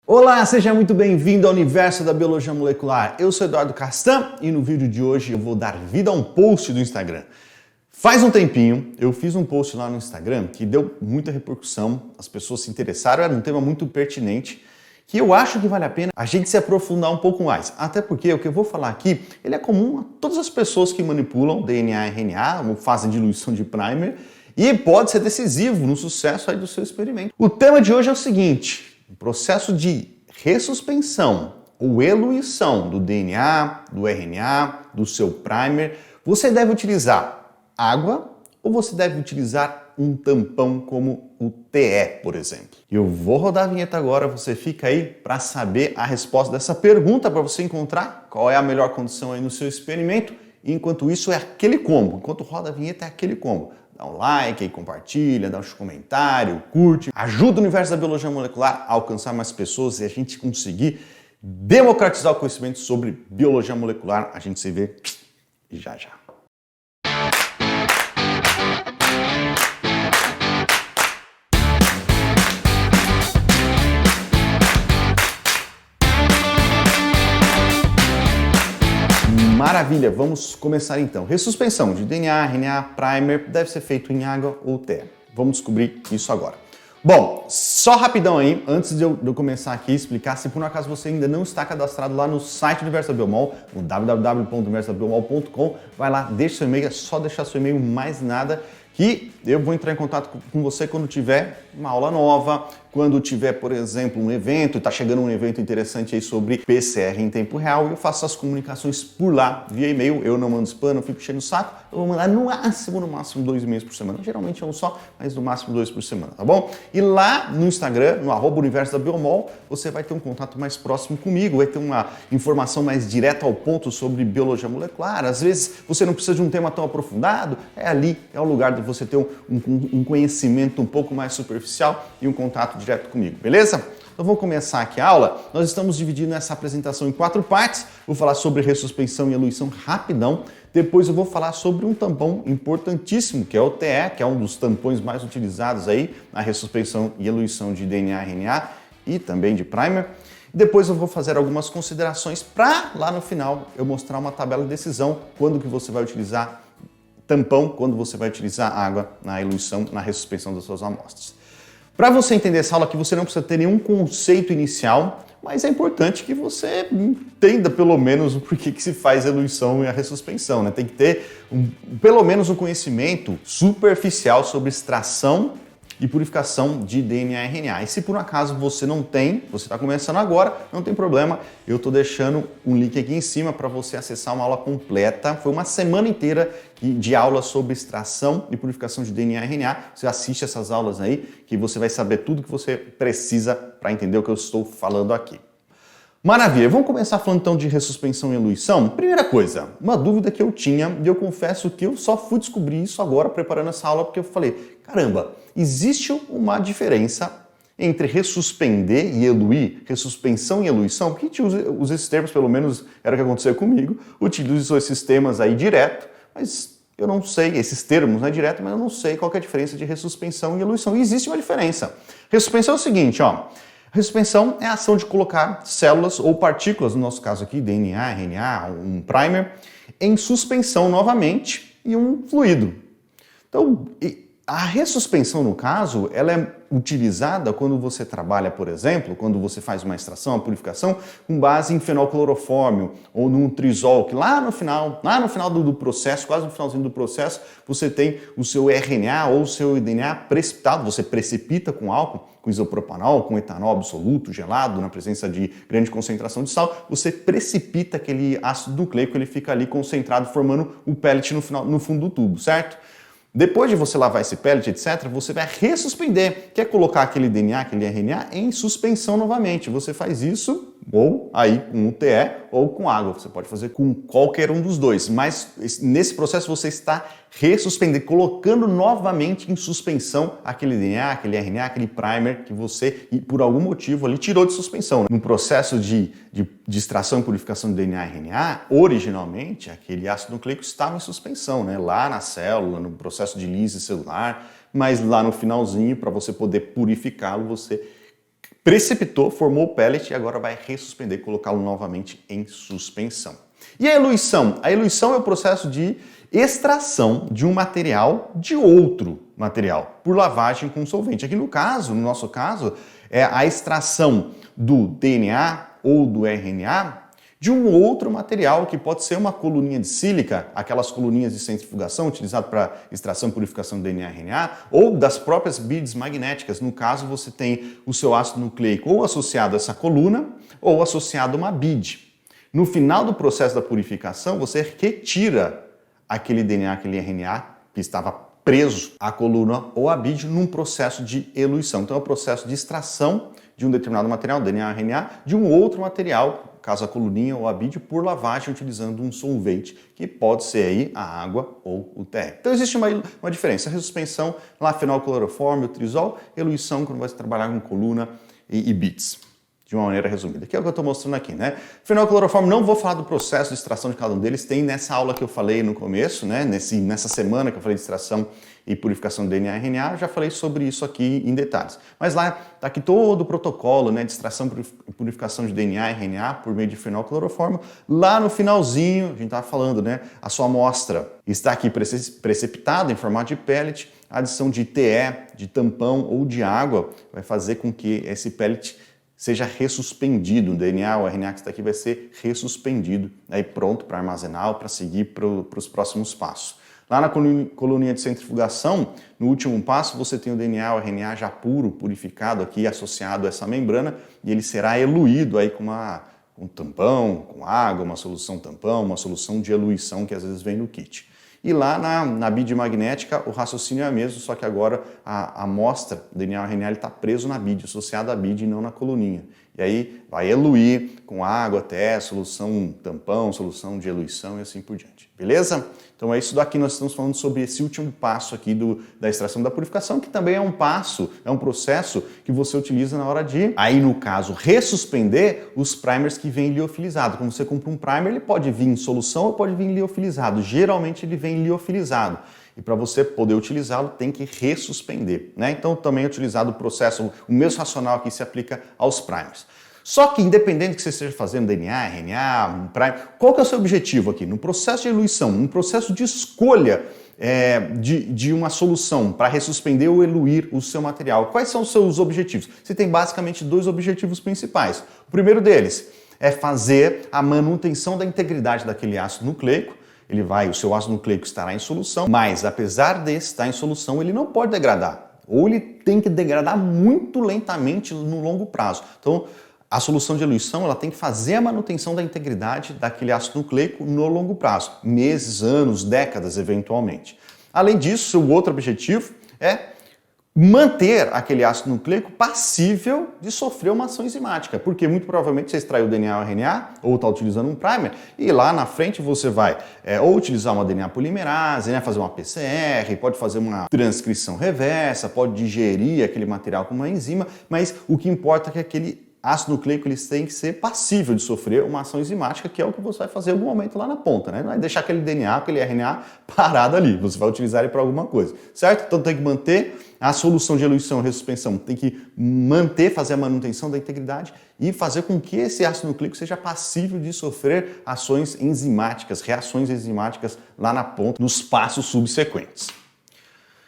Olá, seja muito bem-vindo ao universo da biologia molecular. Eu sou Eduardo Castan e no vídeo de hoje eu vou dar vida a um post do Instagram. Faz um tempinho eu fiz um post lá no Instagram que deu muita repercussão, as pessoas se interessaram, era um tema muito pertinente que eu acho que vale a pena a gente se aprofundar um pouco mais. Até porque o que eu vou falar aqui, ele é comum a todas as pessoas que manipulam DNA e RNA, ou fazem diluição de primer, e pode ser decisivo no sucesso aí do seu experimento. O tema de hoje é o seguinte: o processo de ressuspensão ou eluição do DNA, do RNA, do seu primer, você deve utilizar água ou você deve utilizar um tampão como o TE, por exemplo? Eu vou rodar a vinheta agora, você fica aí para saber a resposta dessa pergunta, para você encontrar qual é a melhor condição aí no seu experimento. E enquanto isso é aquele combo, enquanto roda a vinheta é aquele combo. Dá um like aí, compartilha, dá um comentário, curte. Ajuda o universo da biologia molecular a alcançar mais pessoas e a gente conseguir democratizar o conhecimento sobre biologia molecular. A gente se vê já já. Maravilha, vamos começar então. Ressuspensão de DNA, RNA, primer deve ser feito em água ou TE. Vamos descobrir isso agora. Bom, só rapidão aí, antes de eu começar aqui, explicar, se por um acaso você ainda não está cadastrado lá no site do Universo da Biomol, no www.universodabiomol.com, vai lá, deixa seu e-mail, é só deixar seu e-mail, mais nada, que eu vou entrar em contato com você quando tiver uma aula nova, quando tiver, por exemplo, um evento, está chegando um evento interessante aí sobre PCR em tempo real, eu faço as comunicações por lá, via e-mail, eu não mando spam, não fico enchendo o saco, eu vou mandar no máximo 2 e-mails por semana, geralmente é um só, mas no máximo 2 por semana, tá bom? E lá no Instagram, no @universo da Biomol, você vai ter um contato mais próximo comigo, vai ter uma informação mais direta ao ponto sobre biologia molecular, às vezes você não precisa de um tema tão aprofundado, é ali, é o lugar de você ter um conhecimento um pouco mais superficial e um contato direto comigo, beleza? Então vamos começar aqui a aula. Nós estamos dividindo essa apresentação em 4 partes. Vou falar sobre ressuspensão e eluição rapidão. Depois eu vou falar sobre um tampão importantíssimo, que é o TE, que é um dos tampões mais utilizados aí na ressuspensão e eluição de DNA, RNA e também de primer. Depois eu vou fazer algumas considerações para lá no final eu mostrar uma tabela de decisão, quando que você vai utilizar tampão, quando você vai utilizar água na eluição, na ressuspensão das suas amostras. Para você entender essa aula aqui, você não precisa ter nenhum conceito inicial, mas é importante que você entenda pelo menos o porquê que se faz a eluição e a ressuspensão, né? Tem que ter pelo menos um conhecimento superficial sobre extração e purificação de DNA e RNA. E se por um acaso você não tem, você está começando agora, não tem problema, eu estou deixando um link aqui em cima para você acessar uma aula completa. Foi uma semana inteira de aula sobre extração e purificação de DNA e RNA. Você assiste essas aulas aí, que você vai saber tudo que você precisa para entender o que eu estou falando aqui. Maravilha, vamos começar falando então de ressuspensão e eluição. Primeira coisa, uma dúvida que eu tinha, e eu confesso que eu só fui descobrir isso agora preparando essa aula, porque eu falei, caramba, existe uma diferença entre ressuspender e eluir, ressuspensão e eluição? Porque a gente usa esses termos, pelo menos era o que aconteceu comigo, utilizo esses temas aí direto, mas eu não sei, esses termos não é direto, mas eu não sei qual que é a diferença de ressuspensão e eluição. E existe uma diferença. Ressuspensão é o seguinte, ó. Ressuspensão é a ação de colocar células ou partículas, no nosso caso aqui, DNA, RNA, um primer, em suspensão novamente em um fluido. Então, a ressuspensão, no caso, ela é utilizada quando você trabalha, por exemplo, quando você faz uma extração, uma purificação, com base em fenolclorofórmio ou num trisol, que lá no final do processo, quase no finalzinho do processo, você tem o seu RNA ou o seu DNA precipitado, você precipita com álcool, com isopropanol, com etanol absoluto, gelado, na presença de grande concentração de sal, você precipita aquele ácido nucleico, ele fica ali concentrado, formando o pellet no fundo do tubo, certo? Depois de você lavar esse pellet, etc., você vai ressuspender, que é colocar aquele DNA, aquele RNA em suspensão novamente. Você faz isso ou aí com o TE ou com água. Você pode fazer com qualquer um dos dois, mas nesse processo você está ressuspendendo, colocando novamente em suspensão aquele DNA, aquele RNA, aquele primer que você, por algum motivo, ali tirou de suspensão. No processo de extração e purificação do DNA e RNA, originalmente, aquele ácido nucleico estava em suspensão, né? Lá na célula, no processo de lise celular, mas lá no finalzinho, para você poder purificá-lo, você precipitou, formou o pellet e agora vai ressuspender, colocá-lo novamente em suspensão. E a eluição? A eluição é o processo de extração de um material de outro material por lavagem com solvente. Aqui no nosso caso, é a extração do DNA ou do RNA de um outro material, que pode ser uma coluninha de sílica, aquelas coluninhas de centrifugação utilizadas para extração e purificação do DNA e RNA, ou das próprias beads magnéticas. No caso, você tem o seu ácido nucleico ou associado a essa coluna ou associado a uma bead. No final do processo da purificação, você retira aquele DNA, aquele RNA que estava preso à coluna ou à bead num processo de eluição. Então é o processo de extração de um determinado material, DNA, RNA, de um outro material, caso a coluninha ou a bead, por lavagem utilizando um solvente, que pode ser aí a água ou o TR. Então existe uma diferença. A ressuspensão, lá fenolcloroforme, o trisol, eluição quando vai trabalhar com coluna e beads. De uma maneira resumida, que é o que eu estou mostrando aqui, né? Fenolcloroforme, não vou falar do processo de extração de cada um deles, tem nessa aula que eu falei no começo, né? Nessa semana que eu falei de extração e purificação do DNA e RNA, eu já falei sobre isso aqui em detalhes. Mas lá está aqui todo o protocolo, né, de extração e purificação de DNA e RNA por meio de fenolcloroforme. Lá no finalzinho, a gente estava falando, né? A sua amostra está aqui precipitada em formato de pellet, a adição de TE, de tampão ou de água vai fazer com que esse pellet seja ressuspendido, o DNA ou o RNA que está aqui vai ser ressuspendido, aí pronto para armazenar ou para seguir para os próximos passos. Lá na coluninha de centrifugação, no último passo, você tem o DNA ou RNA já puro, purificado aqui, associado a essa membrana, e ele será eluído aí com um tampão, com água, uma solução tampão, uma solução de eluição que às vezes vem no kit. E lá na bead magnética o raciocínio é o mesmo, só que agora a amostra do DNA ou RNA está preso na bead, associado à bead e não na coluninha. E aí vai eluir com água até solução tampão, solução de eluição e assim por diante. Beleza? Então é isso daqui, nós estamos falando sobre esse último passo aqui da extração da purificação, que também é um passo, é um processo que você utiliza na hora de, aí no caso, ressuspender os primers que vêm liofilizados. Quando você compra um primer, ele pode vir em solução ou pode vir liofilizado. Geralmente ele vem liofilizado. E para você poder utilizá-lo, tem que ressuspender, né? Então também é utilizado o processo, o mesmo racional que se aplica aos primers. Só que independente que você esteja fazendo DNA, RNA, primer, qual que é o seu objetivo aqui? No processo de eluição, no processo de escolha de uma solução para ressuspender ou eluir o seu material, quais são os seus objetivos? Você tem basicamente dois objetivos principais. O primeiro deles é fazer a manutenção da integridade daquele ácido nucleico. O seu ácido nucleico estará em solução, mas apesar de estar em solução, ele não pode degradar. Ou ele tem que degradar muito lentamente no longo prazo. Então, a solução de eluição ela tem que fazer a manutenção da integridade daquele ácido nucleico no longo prazo. Meses, anos, décadas, eventualmente. Além disso, o outro objetivo é manter aquele ácido nucleico passível de sofrer uma ação enzimática, porque muito provavelmente você extraiu o DNA ou RNA, ou está utilizando um primer, e lá na frente você vai ou utilizar uma DNA polimerase, né, fazer uma PCR, pode fazer uma transcrição reversa, pode digerir aquele material com uma enzima, mas o que importa é que aquele ácido nucleico eles têm que ser passível de sofrer uma ação enzimática, que é o que você vai fazer em algum momento lá na ponta, né? Não vai deixar aquele DNA, aquele RNA parado ali, você vai utilizar ele para alguma coisa, certo? Então tem que manter a solução de eluição e ressuspensão, tem que fazer a manutenção da integridade e fazer com que esse ácido nucleico seja passível de sofrer ações enzimáticas, reações enzimáticas lá na ponta, nos passos subsequentes.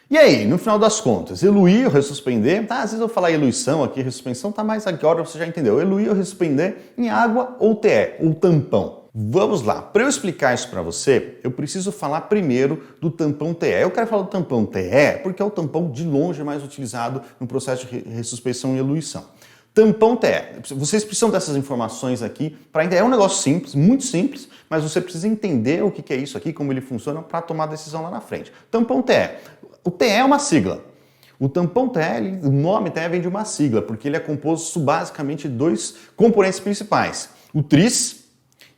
E aí, no final das contas, eluir ou ressuspender, tá? Às vezes eu falar eluição aqui, ressuspensão, tá? Mas agora você já entendeu. Eluir ou ressuspender em água ou TE, ou tampão. Vamos lá. Para eu explicar isso para você, eu preciso falar primeiro do tampão TE. Eu quero falar do tampão TE porque é o tampão de longe mais utilizado no processo de ressuspensão e eluição. Tampão TE. Vocês precisam dessas informações aqui para entender. É um negócio simples, muito simples, mas você precisa entender o que é isso aqui, como ele funciona para tomar a decisão lá na frente. Tampão TE. O TE é uma sigla. O tampão TE, o nome TE vem de uma sigla, porque ele é composto basicamente de dois componentes principais. O tris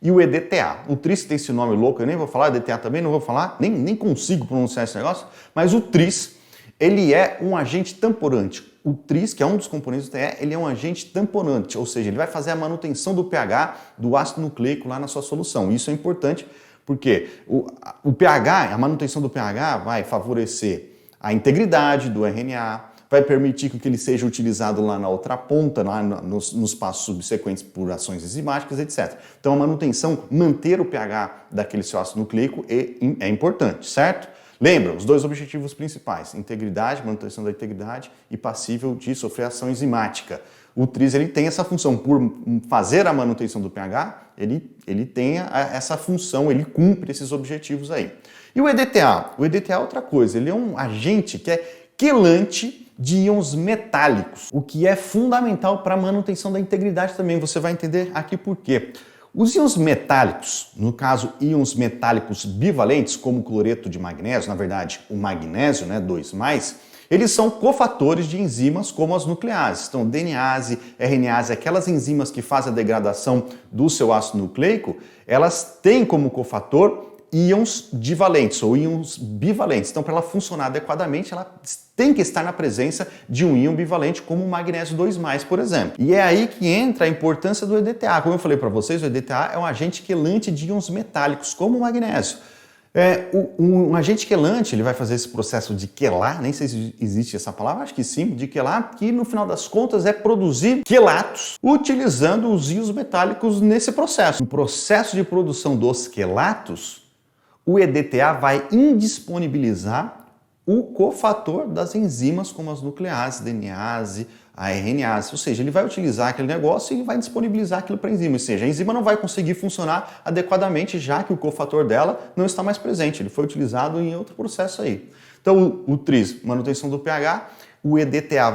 e o EDTA. O tris tem esse nome louco, eu nem vou falar, EDTA também não vou falar, nem consigo pronunciar esse negócio, mas o tris, ele é um agente tamponante. O tris, que é um dos componentes do TE, ele é um agente tamponante, ou seja, ele vai fazer a manutenção do pH do ácido nucleico lá na sua solução. Isso é importante porque o pH, a manutenção do pH vai favorecer a integridade do RNA, vai permitir que ele seja utilizado lá na outra ponta, lá nos passos subsequentes por ações enzimáticas, etc. Então a manutenção, manter o pH daquele seu ácido nucleico é importante, certo? Lembra, os dois objetivos principais, integridade, manutenção da integridade e passível de sofrer ação enzimática. O tris ele tem essa função, por fazer a manutenção do pH, ele tem essa função, ele cumpre esses objetivos aí. E o EDTA? O EDTA é outra coisa, ele é um agente que é quelante de íons metálicos, o que é fundamental para a manutenção da integridade também, você vai entender aqui por quê. Os íons metálicos, no caso íons metálicos bivalentes, como o cloreto de magnésio, na verdade o magnésio, né, 2+, eles são cofatores de enzimas como as nucleases. Então, DNase, RNase, aquelas enzimas que fazem a degradação do seu ácido nucleico, elas têm como cofator íons divalentes ou íons bivalentes. Então, para ela funcionar adequadamente, ela tem que estar na presença de um íon bivalente, como o magnésio 2+, por exemplo. E é aí que entra a importância do EDTA. Como eu falei para vocês, o EDTA é um agente quelante de íons metálicos, como o magnésio. Um agente quelante, ele vai fazer esse processo de quelar, nem sei se existe essa palavra, acho que sim, de quelar, que no final das contas é produzir quelatos, utilizando os íons metálicos nesse processo. No processo de produção dos quelatos, o EDTA vai indisponibilizar o cofator das enzimas como as nucleases, DNase, a RNase, ou seja, ele vai utilizar aquele negócio e vai disponibilizar aquilo para a enzima, ou seja, a enzima não vai conseguir funcionar adequadamente já que o cofator dela não está mais presente, ele foi utilizado em outro processo aí. Então o tris, manutenção do pH, o EDTA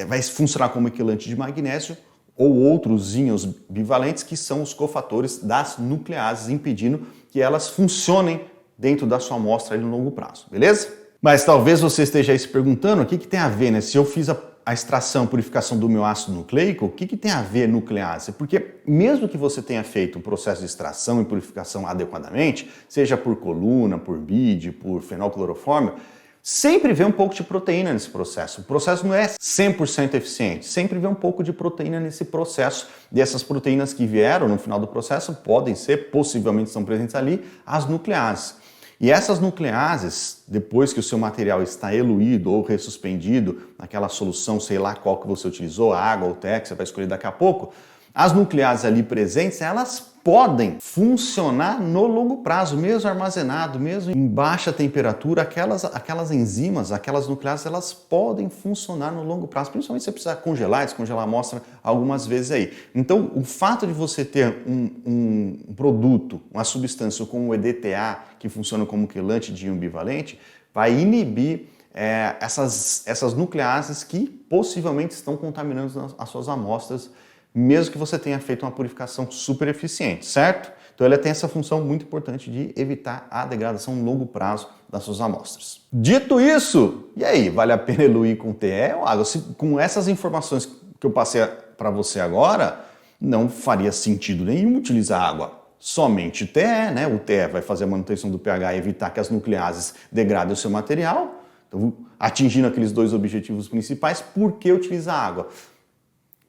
vai funcionar como quelante de magnésio ou outros íons bivalentes que são os cofatores das nucleases, impedindo que elas funcionem dentro da sua amostra no longo prazo, beleza? Mas talvez você esteja aí se perguntando o que tem a ver, né? Se eu fiz a extração, purificação do meu ácido nucleico, o que tem a ver nuclease? Porque mesmo que você tenha feito um processo de extração e purificação adequadamente, seja por coluna, por BID, por fenolclorofórmio, sempre vê um pouco de proteína nesse processo. O processo não é 100% eficiente, sempre vê um pouco de proteína nesse processo. E essas proteínas que vieram no final do processo podem ser, possivelmente estão presentes ali, as nucleases. E essas nucleases, depois que o seu material está eluído ou ressuspendido naquela solução, sei lá qual que você utilizou, água ou té, que você vai escolher daqui a pouco, as nucleases ali presentes, elas podem funcionar no longo prazo, mesmo armazenado, mesmo em baixa temperatura, aquelas enzimas, aquelas nucleases, elas podem funcionar no longo prazo, principalmente se você precisar congelar, descongelar a amostra algumas vezes aí. Então, o fato de você ter um produto, uma substância como o EDTA, que funciona como quelante de íon bivalente, vai inibir essas nucleases que possivelmente estão contaminando as suas amostras, mesmo que você tenha feito uma purificação super eficiente, certo? Então ele tem essa função muito importante de evitar a degradação no longo prazo das suas amostras. Dito isso, e aí, vale a pena eluir com TE ou água? Com essas informações que eu passei para você agora, não faria sentido nenhum utilizar água. Somente TE, né? O TE vai fazer a manutenção do pH e evitar que as nucleases degradem o seu material. Então, atingindo aqueles dois objetivos principais, por que utilizar água?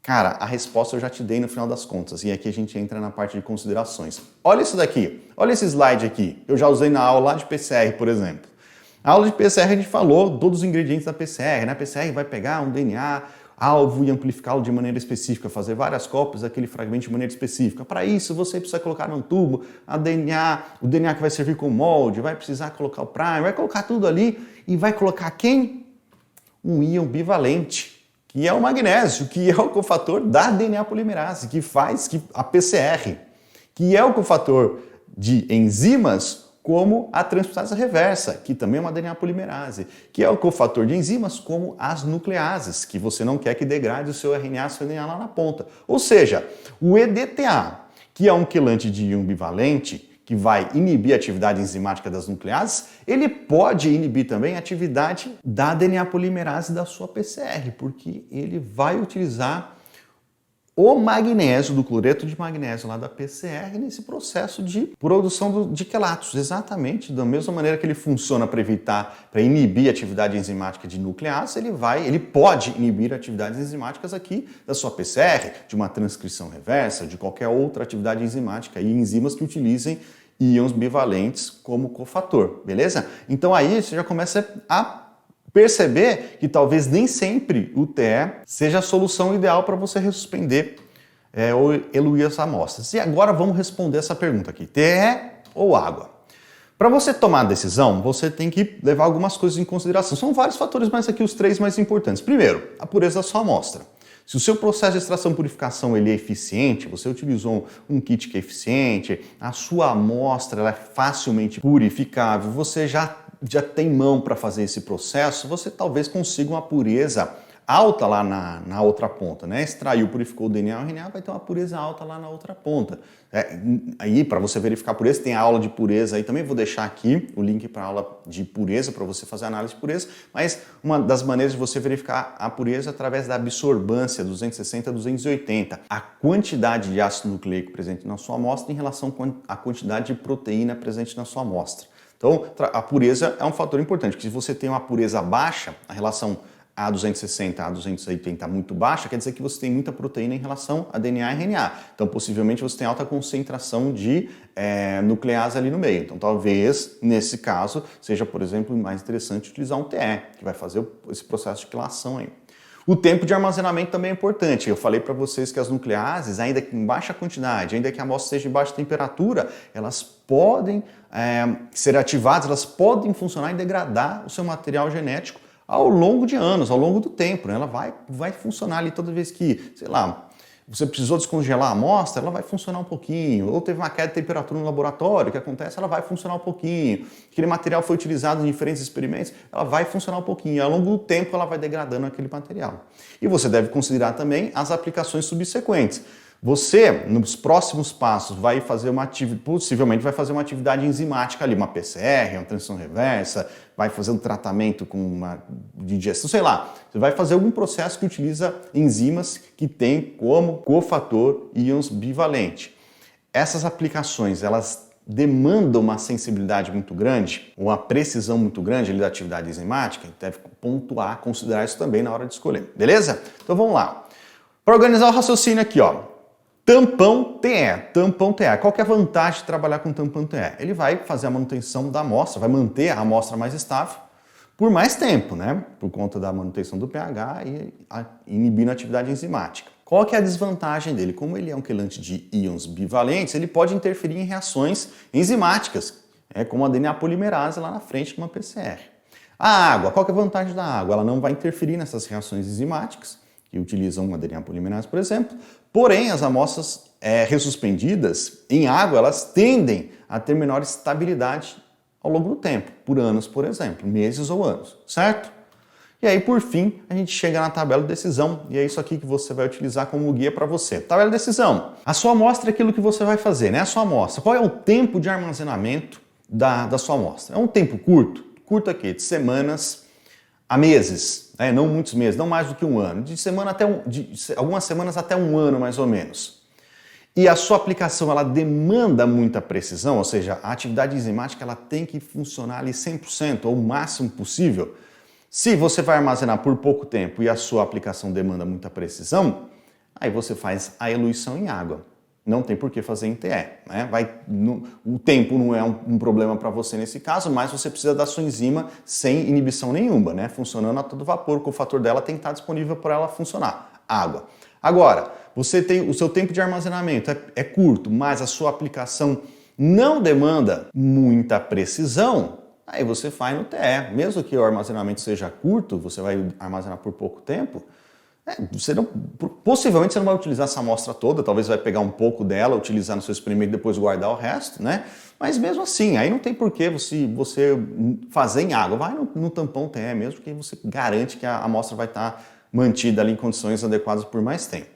Cara, a resposta eu já te dei no final das contas, e aqui a gente entra na parte de considerações. Olha isso daqui, olha esse slide aqui, eu já usei na aula lá de PCR, por exemplo. Na aula de PCR a gente falou todos os ingredientes da PCR, né? A PCR vai pegar um DNA, alvo e amplificá-lo de maneira específica, fazer várias cópias daquele fragmento de maneira específica. Para isso, você precisa colocar num tubo o DNA que vai servir como molde, vai precisar colocar o primer, vai colocar tudo ali e vai colocar quem? Um íon bivalente, que é o magnésio, que é o cofator da DNA polimerase, que faz a PCR, que é o cofator de enzimas como a transcriptase reversa, que também é uma DNA polimerase, que é o cofator de enzimas como as nucleases, que você não quer que degrade o seu RNA, seu DNA lá na ponta. Ou seja, o EDTA, que é um quelante de íon bivalente, que vai inibir a atividade enzimática das nucleases, ele pode inibir também a atividade da DNA polimerase da sua PCR, porque ele vai utilizar o magnésio, do cloreto de magnésio lá da PCR, nesse processo de produção de quelatos, exatamente da mesma maneira que ele funciona para inibir a atividade enzimática de nucleases, ele pode inibir atividades enzimáticas aqui da sua PCR, de uma transcrição reversa, de qualquer outra atividade enzimática e enzimas que utilizem íons bivalentes como cofator, beleza? Então aí você já começa a perceber que talvez nem sempre o TE seja a solução ideal para você ressuspender ou eluir as amostras. E agora vamos responder essa pergunta aqui: TE ou água? Para você tomar a decisão, você tem que levar algumas coisas em consideração. São vários fatores, mas aqui os 3 mais importantes. Primeiro, a pureza da sua amostra. Se o seu processo de extração e purificação ele é eficiente, você utilizou um kit que é eficiente, a sua amostra ela é facilmente purificável, você já tem mão para fazer esse processo, você talvez consiga uma pureza alta lá na outra ponta, né? Extraiu, purificou o DNA, o RNA vai ter uma pureza alta lá na outra ponta. Aí, para você verificar a pureza, tem a aula de pureza aí também, vou deixar aqui o link para a aula de pureza, para você fazer a análise de pureza, mas uma das maneiras de você verificar a pureza é através da absorbância, 260 a 280, a quantidade de ácido nucleico presente na sua amostra em relação à quantidade de proteína presente na sua amostra. Então, a pureza é um fator importante, porque se você tem uma pureza baixa, a relação A260 a A280 muito baixa, quer dizer que você tem muita proteína em relação a DNA e RNA. Então, possivelmente, você tem alta concentração de nuclease ali no meio. Então, talvez, nesse caso, seja, por exemplo, mais interessante utilizar um TE, que vai fazer esse processo de quilação aí. O tempo de armazenamento também é importante. Eu falei para vocês que as nucleases, ainda que em baixa quantidade, ainda que a amostra esteja em baixa temperatura, elas podem ser ativadas, elas podem funcionar e degradar o seu material genético ao longo de anos, ao longo do tempo, né? Ela vai funcionar ali toda vez que, sei lá, você precisou descongelar a amostra, ela vai funcionar um pouquinho. Ou teve uma queda de temperatura no laboratório, o que acontece? Ela vai funcionar um pouquinho. Aquele material foi utilizado em diferentes experimentos, ela vai funcionar um pouquinho. E ao longo do tempo ela vai degradando aquele material. E você deve considerar também as aplicações subsequentes. Você, nos próximos passos, possivelmente vai fazer uma atividade enzimática ali, uma PCR, uma transição reversa, vai fazer um tratamento com uma digestão, sei lá. Você vai fazer algum processo que utiliza enzimas que tem como cofator íons bivalente. Essas aplicações, elas demandam uma sensibilidade muito grande, uma precisão muito grande ali da atividade enzimática, deve pontuar, considerar isso também na hora de escolher, beleza? Então vamos lá. Para organizar o raciocínio aqui, ó. Tampão TE. Qual que é a vantagem de trabalhar com tampão TE? Ele vai fazer a manutenção da amostra, vai manter a amostra mais estável por mais tempo, né? Por conta da manutenção do pH e inibindo a atividade enzimática. Qual que é a desvantagem dele? Como ele é um quelante de íons bivalentes, ele pode interferir em reações enzimáticas, como a DNA polimerase lá na frente de uma PCR. A água, qual que é a vantagem da água? Ela não vai interferir nessas reações enzimáticas, que utilizam uma DNA polimerase, por exemplo. Porém, as amostras ressuspendidas em água, elas tendem a ter menor estabilidade ao longo do tempo, por anos, por exemplo, meses ou anos, certo? E aí, por fim, a gente chega na tabela de decisão, e é isso aqui que você vai utilizar como guia para você. Tabela de decisão. A sua amostra é aquilo que você vai fazer, né? A sua amostra. Qual é o tempo de armazenamento da sua amostra? É um tempo curto? Curto aqui, de semanas a meses, não muitos meses, não mais do que um ano, de algumas semanas até um ano mais ou menos. E a sua aplicação ela demanda muita precisão, ou seja, a atividade enzimática ela tem que funcionar ali 100% ou o máximo possível. Se você vai armazenar por pouco tempo e a sua aplicação demanda muita precisão, aí você faz a eluição em água. Não tem por que fazer em TE, né? O tempo não é um problema para você nesse caso, mas você precisa da sua enzima sem inibição nenhuma, né? Funcionando a todo vapor, o cofator dela tem que estar disponível para ela funcionar, água. Agora, você tem o seu tempo de armazenamento é curto, mas a sua aplicação não demanda muita precisão, aí você faz no TE. Mesmo que o armazenamento seja curto, você vai armazenar por pouco tempo, possivelmente você não vai utilizar essa amostra toda, talvez vai pegar um pouco dela, utilizar no seu experimento e depois guardar o resto, né? Mas mesmo assim, aí não tem porquê você fazer em água, vai no tampão TE mesmo, porque você garante que a amostra vai estar mantida ali em condições adequadas por mais tempo.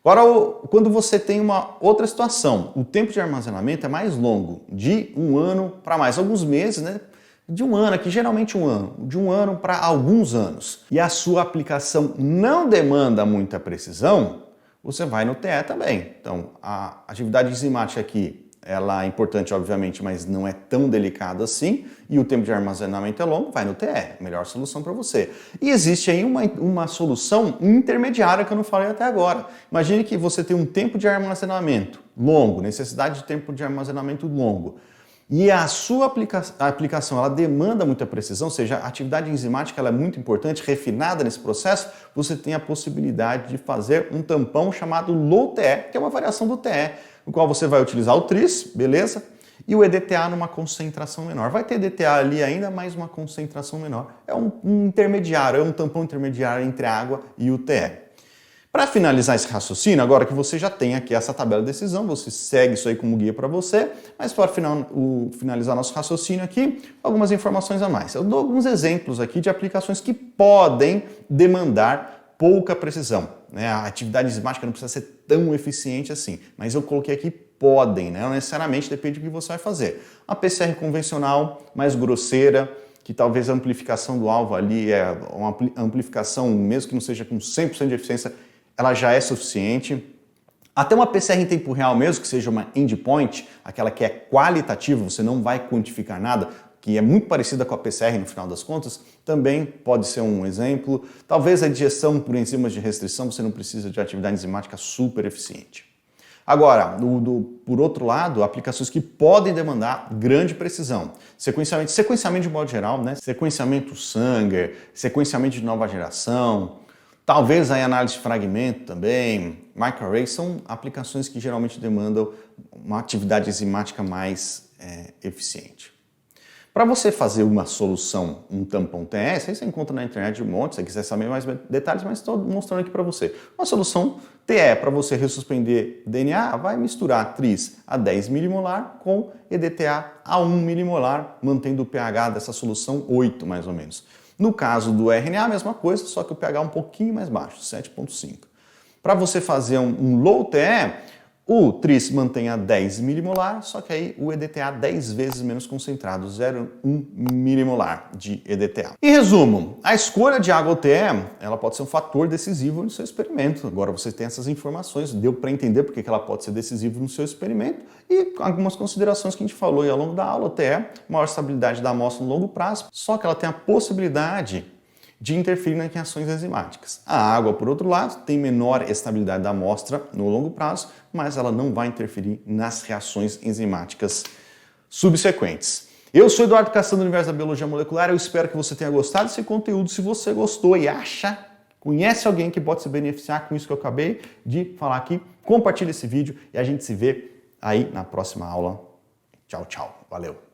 Agora, quando você tem uma outra situação, o tempo de armazenamento é mais longo, de um ano para mais, alguns meses, né? De um ano, aqui geralmente um ano, de um ano para alguns anos, e a sua aplicação não demanda muita precisão, você vai no TE também. Então, a atividade enzimática aqui, ela é importante, obviamente, mas não é tão delicada assim, e o tempo de armazenamento é longo, vai no TE, melhor solução para você. E existe aí uma solução intermediária que eu não falei até agora. Imagine que você tem um tempo de armazenamento longo, necessidade de tempo de armazenamento longo, e a sua aplicação ela demanda muita precisão, ou seja, a atividade enzimática ela é muito importante, refinada nesse processo, você tem a possibilidade de fazer um tampão chamado Low-TE, que é uma variação do TE, no qual você vai utilizar o tris, beleza? E o EDTA numa concentração menor. Vai ter EDTA ali ainda, mas uma concentração menor. É um intermediário, é um tampão intermediário entre a água e o TE. Para finalizar esse raciocínio, agora que você já tem aqui essa tabela de decisão, você segue isso aí como guia para você, mas para finalizar nosso raciocínio aqui, algumas informações a mais. Eu dou alguns exemplos aqui de aplicações que podem demandar pouca precisão, né? A atividade enzimática não precisa ser tão eficiente assim, mas eu coloquei aqui podem, né? Não necessariamente, depende do que você vai fazer. A PCR convencional, mais grosseira, que talvez a amplificação do alvo ali é uma amplificação, mesmo que não seja com 100% de eficiência, ela já é suficiente. Até uma PCR em tempo real mesmo, que seja uma endpoint, aquela que é qualitativa, você não vai quantificar nada, que é muito parecida com a PCR no final das contas, também pode ser um exemplo. Talvez a digestão por enzimas de restrição, você não precisa de atividade enzimática super eficiente. Agora, por outro lado, aplicações que podem demandar grande precisão. Sequenciamento de modo geral, né? Sequenciamento Sanger, sequenciamento de nova geração, talvez aí análise de fragmento também, microarray, são aplicações que geralmente demandam uma atividade enzimática mais eficiente. Para você fazer uma solução, um tampão TS, aí você encontra na internet um monte, se você quiser saber mais detalhes, mas estou mostrando aqui para você. Uma solução TE para você ressuspender DNA vai misturar tris a 10 milimolar com EDTA a 1 milimolar, mantendo o pH dessa solução 8 mais ou menos. No caso do RNA, a mesma coisa, só que o pH é um pouquinho mais baixo, 7,5. Para você fazer um low TE, o tris mantém a 10 milimolar, só que aí o EDTA 10 vezes menos concentrado, 0,1 milimolar de EDTA. Em resumo, a escolha de água ou TE, ela pode ser um fator decisivo no seu experimento. Agora você tem essas informações, deu para entender porque ela pode ser decisiva no seu experimento e algumas considerações que a gente falou aí ao longo da aula. TE, maior estabilidade da amostra no longo prazo, só que ela tem a possibilidade de interferir nas reações enzimáticas. A água, por outro lado, tem menor estabilidade da amostra no longo prazo, mas ela não vai interferir nas reações enzimáticas subsequentes. Eu sou Eduardo Cassandro, do Universo da Biologia Molecular, eu espero que você tenha gostado desse conteúdo. Se você gostou e conhece alguém que pode se beneficiar com isso que eu acabei de falar aqui, compartilhe esse vídeo e a gente se vê aí na próxima aula. Tchau, tchau. Valeu!